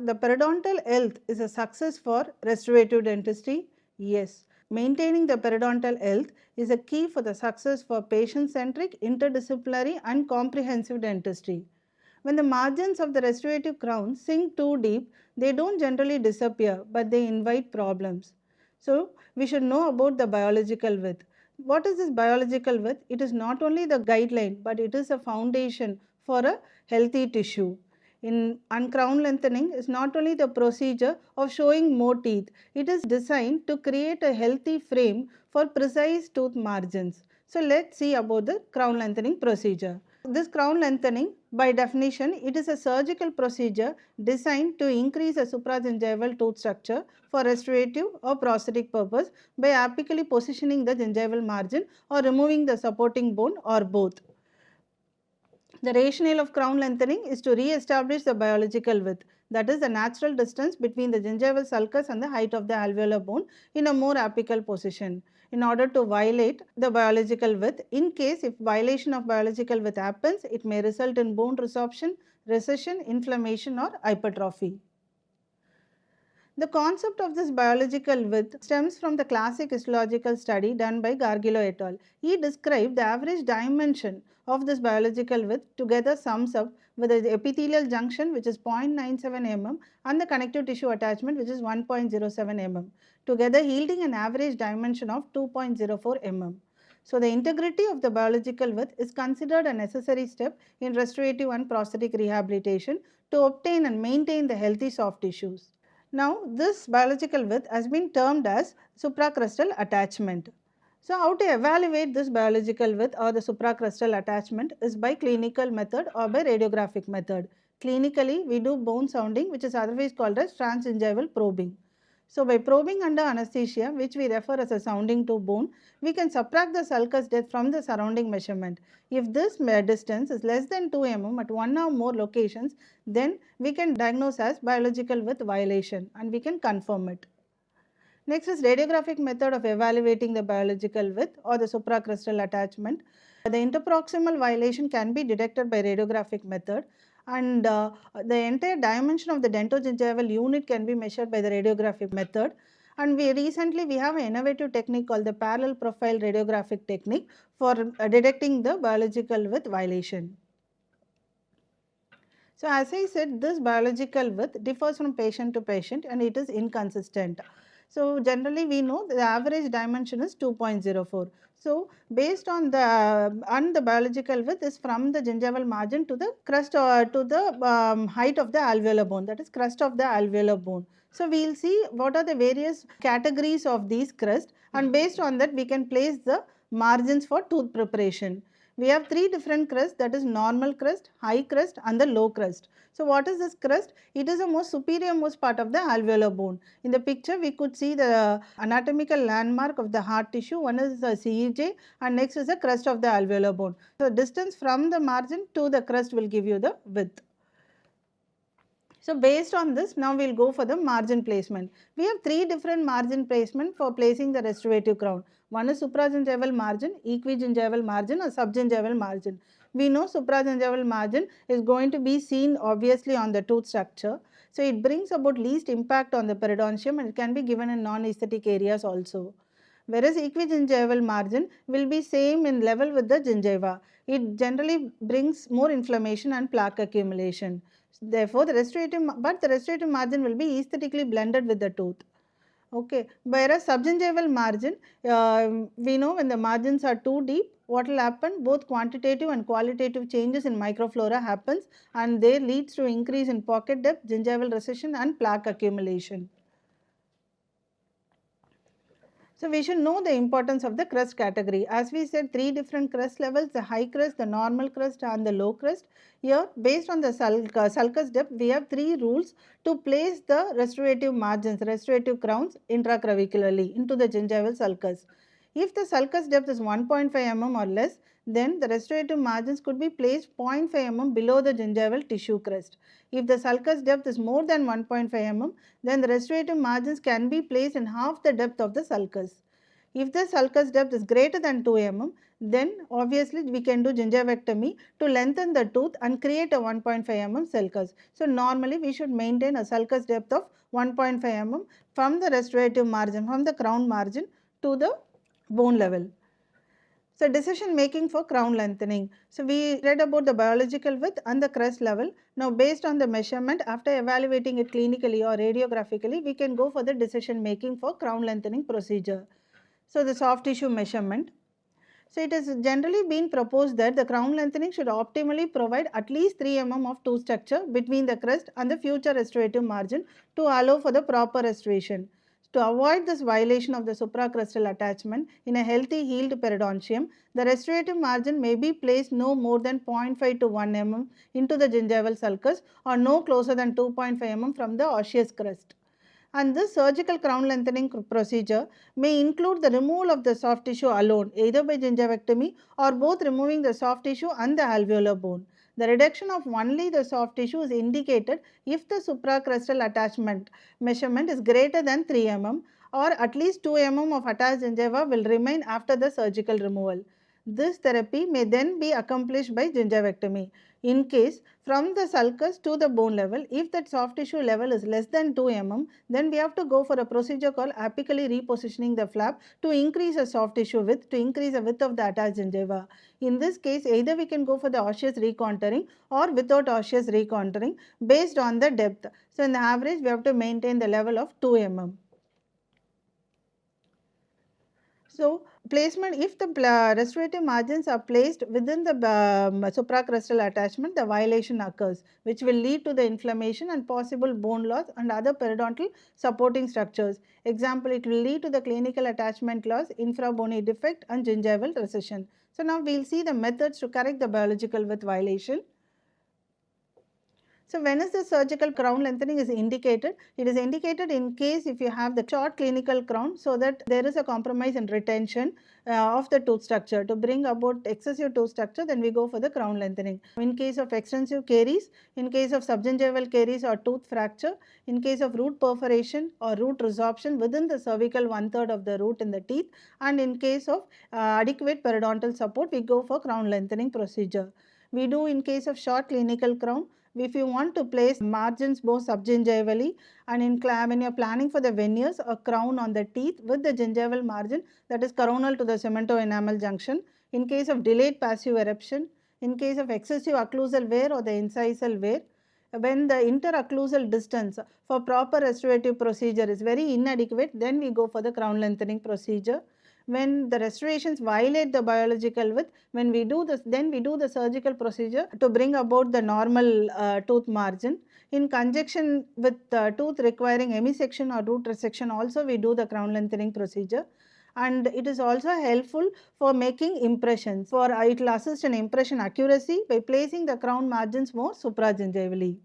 the periodontal health is a success for restorative dentistry? Yes. Maintaining the periodontal health is a key for the success for patient-centric, interdisciplinary and comprehensive dentistry. When the margins of the restorative crown sink too deep, they don't generally disappear, but they invite problems. So, we should know about the biological width. What is this biological width? It is not only the guideline, but it is a foundation for a healthy tissue. And crown lengthening is not only the procedure of showing more teeth, it is designed to create a healthy frame for precise tooth margins. So, let's see about the crown lengthening procedure. This crown lengthening, by definition, it is a surgical procedure designed to increase a supragingival tooth structure for restorative or prosthetic purpose by apically positioning the gingival margin or removing the supporting bone or both. The rationale of crown lengthening is to re-establish the biological width, that is the natural distance between the gingival sulcus and the height of the alveolar bone in a more apical position, in order to violate the biological width. In case if violation of biological width happens, it may result in bone resorption, recession, inflammation or hypertrophy. The concept of this biological width stems from the classic histological study done by Gargilo et al. He described the average dimension of this biological width together sums up with the epithelial junction, which is 0.97 mm, and the connective tissue attachment, which is 1.07 mm, together yielding an average dimension of 2.04 mm. So, the integrity of the biological width is considered a necessary step in restorative and prosthetic rehabilitation to obtain and maintain the healthy soft tissues. Now, this biological width has been termed as supracrustal attachment. So, how to evaluate this biological width or the supracrustal attachment is by clinical method or by radiographic method. Clinically, we do bone sounding, which is otherwise called as transgingival probing. So, by probing under anesthesia, which we refer as a sounding to bone, we can subtract the sulcus depth from the surrounding measurement. If this distance is less than 2 mm at one or more locations, then we can diagnose as biological width violation and we can confirm it. Next is radiographic method of evaluating the biological width or the supracrustal attachment. The interproximal violation can be detected by radiographic method, and the entire dimension of the dentogingival unit can be measured by the radiographic method. And we have an innovative technique called the parallel profile radiographic technique for detecting the biological width violation. So, as I said, this biological width differs from patient to patient and it is inconsistent. So, generally we know the average dimension is 2.04. So, based on the biological width is from the gingival margin to the crust or to the height of the alveolar bone, that is crust of the alveolar bone. So, we will see what are the various categories of these crusts, and based on that we can place the margins for tooth preparation. We have three different crusts, that is normal crust, high crust and the low crust. So, what is this crust? It is the most superior most part of the alveolar bone. In the picture we could see the anatomical landmark of the hard tissue. One is the CEJ and next is the crust of the alveolar bone. So, distance from the margin to the crust will give you the width. So, based on this, now we will go for the margin placement. We have three different margin placement for placing the restorative crown. One is supragingival margin, equigingival margin or subgingival margin. We know supragingival margin is going to be seen obviously on the tooth structure. So, it brings about least impact on the periodontium and it can be given in non-aesthetic areas also. Whereas equigingival margin will be same in level with the gingiva. It generally brings more inflammation and plaque accumulation. Therefore, the restorative margin will be aesthetically blended with the tooth. Okay. Whereas subgingival margin, we know when the margins are too deep, what will happen? Both quantitative and qualitative changes in microflora happens and they leads to increase in pocket depth, gingival recession and plaque accumulation. So, we should know the importance of the crust category. As we said, three different crust levels, the high crust, the normal crust and the low crust. Here, based on the sulcus depth, we have three rules to place the restorative margins, restorative crowns intraclavicularly into the gingival sulcus. If the sulcus depth is 1.5 mm or less, then the restorative margins could be placed 0.5 mm below the gingival tissue crust. If the sulcus depth is more than 1.5 mm, then the restorative margins can be placed in half the depth of the sulcus. If the sulcus depth is greater than 2 mm, then obviously we can do gingivectomy to lengthen the tooth and create a 1.5 mm sulcus. So normally we should maintain a sulcus depth of 1.5 mm from the restorative margin, from the crown margin to the bone level. So decision making for crown lengthening. So we read about the biological width and the crest level. Now based on the measurement, after evaluating it clinically or radiographically, we can go for the decision making for crown lengthening procedure. So the soft tissue measurement. So it has generally been proposed that the crown lengthening should optimally provide at least 3 mm of tooth structure between the crest and the future restorative margin to allow for the proper restoration. To avoid this violation of the supracrestal attachment in a healthy healed periodontium, the restorative margin may be placed no more than 0.5 to 1 mm into the gingival sulcus or no closer than 2.5 mm from the osseous crest. And this surgical crown lengthening procedure may include the removal of the soft tissue alone, either by gingivectomy or both removing the soft tissue and the alveolar bone. The reduction of only the soft tissue is indicated if the supracrestal attachment measurement is greater than 3 mm or at least 2 mm of attached gingiva will remain after the surgical removal. This therapy may then be accomplished by gingivectomy. In case from the sulcus to the bone level, if that soft tissue level is less than 2 mm, then we have to go for a procedure called apically repositioning the flap to increase the soft tissue width, to increase the width of the attached gingiva. In this case, either we can go for the osseous recontouring or without osseous recontouring based on the depth. So in the average, we have to maintain the level of 2 mm. So placement, if the restorative margins are placed within the supracrestal attachment, the violation occurs, which will lead to the inflammation and possible bone loss and other periodontal supporting structures. Example, it will lead to the clinical attachment loss, infrabony defect and gingival recession. So now we will see the methods to correct the biological width violation. So when is the surgical crown lengthening is indicated? It is indicated in case if you have the short clinical crown, so that there is a compromise in retention of the tooth structure. To bring about excessive tooth structure, then we go for the crown lengthening. In case of extensive caries, in case of subgingival caries or tooth fracture, in case of root perforation or root resorption within the cervical 1/3 of the root in the teeth, and in case of adequate periodontal support, we go for crown lengthening procedure. We do in case of short clinical crown. If you want to place margins both subgingivally and when you are planning for the veneers or crown on the teeth with the gingival margin that is coronal to the cemento-enamel junction, in case of delayed passive eruption, in case of excessive occlusal wear or the incisal wear, when the interocclusal distance for proper restorative procedure is very inadequate, then we go for the crown lengthening procedure. When the restorations violate the biological width, when we do this, then we do the surgical procedure to bring about the normal tooth margin. In conjunction with tooth requiring hemisection or root resection, also we do the crown lengthening procedure. And it is also helpful for making impressions. It will assist in impression accuracy by placing the crown margins more supragingivally.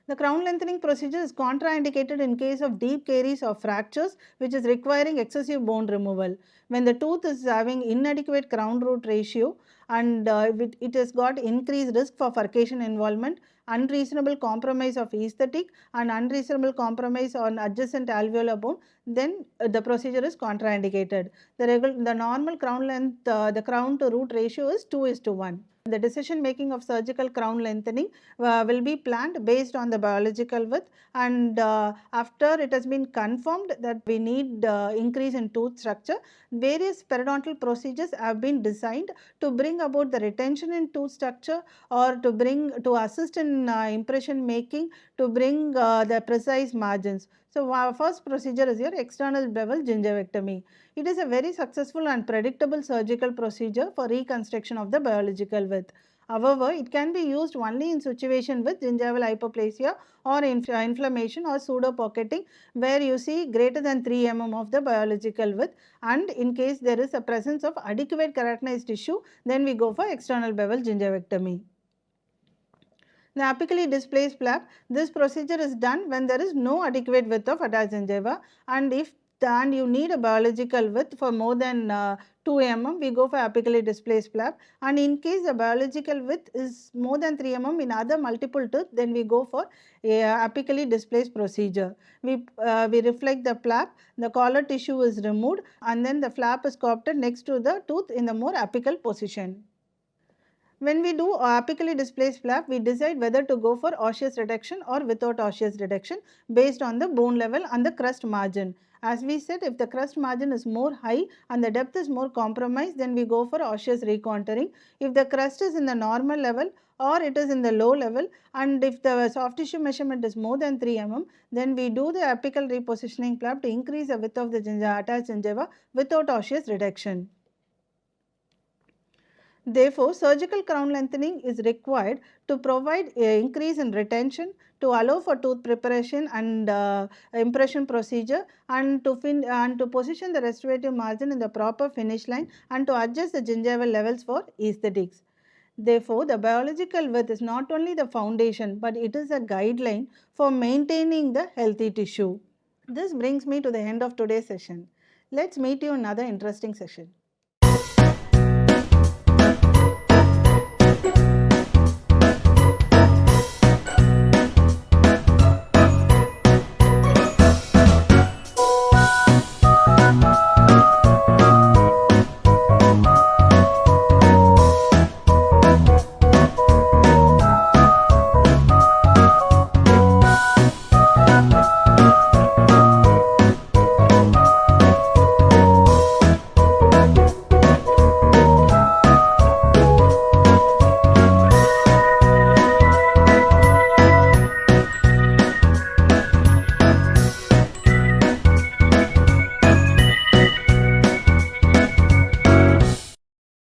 The crown lengthening procedure is contraindicated in case of deep caries or fractures which is requiring excessive bone removal. When the tooth is having inadequate crown root ratio and it has got increased risk for furcation involvement, unreasonable compromise of aesthetic and unreasonable compromise on adjacent alveolar bone, then the procedure is contraindicated. The normal crown length, the crown to root ratio is 2:1. The decision making of surgical crown lengthening will be planned based on the biological width, and after it has been confirmed that we need increase in tooth structure, various periodontal procedures have been designed to bring about the retention in tooth structure or to assist in impression making, to bring the precise margins. So our first procedure is your external bevel gingivectomy. It is a very successful and predictable surgical procedure for reconstruction of the biological width. However, it can be used only in situation with gingival hyperplasia or inflammation or pseudo-pocketing, where you see greater than 3 mm of the biological width, and in case there is a presence of adequate keratinized tissue, then we go for external bevel gingivectomy. The apically displaced flap, this procedure is done when there is no adequate width of attached gingiva, and if and you need a biological width for more than 2 mm, we go for apically displaced flap, and in case the biological width is more than 3 mm in other multiple tooth, then we go for a apically displaced procedure. We reflect the flap, the collar tissue is removed, and then the flap is co-opted next to the tooth in the more apical position. When we do apically displaced flap, we decide whether to go for osseous reduction or without osseous reduction based on the bone level and the crust margin. As we said, if the crust margin is more high and the depth is more compromised, then we go for osseous recontouring. If the crust is in the normal level or it is in the low level, and if the soft tissue measurement is more than 3 mm, then we do the apical repositioning flap to increase the width of the attached gingiva without osseous reduction. Therefore, surgical crown lengthening is required to provide an increase in retention, to allow for tooth preparation and impression procedure, and to position the restorative margin in the proper finish line, and to adjust the gingival levels for aesthetics. Therefore, the biological width is not only the foundation, but it is a guideline for maintaining the healthy tissue. This brings me to the end of today's session. Let's meet you in another interesting session.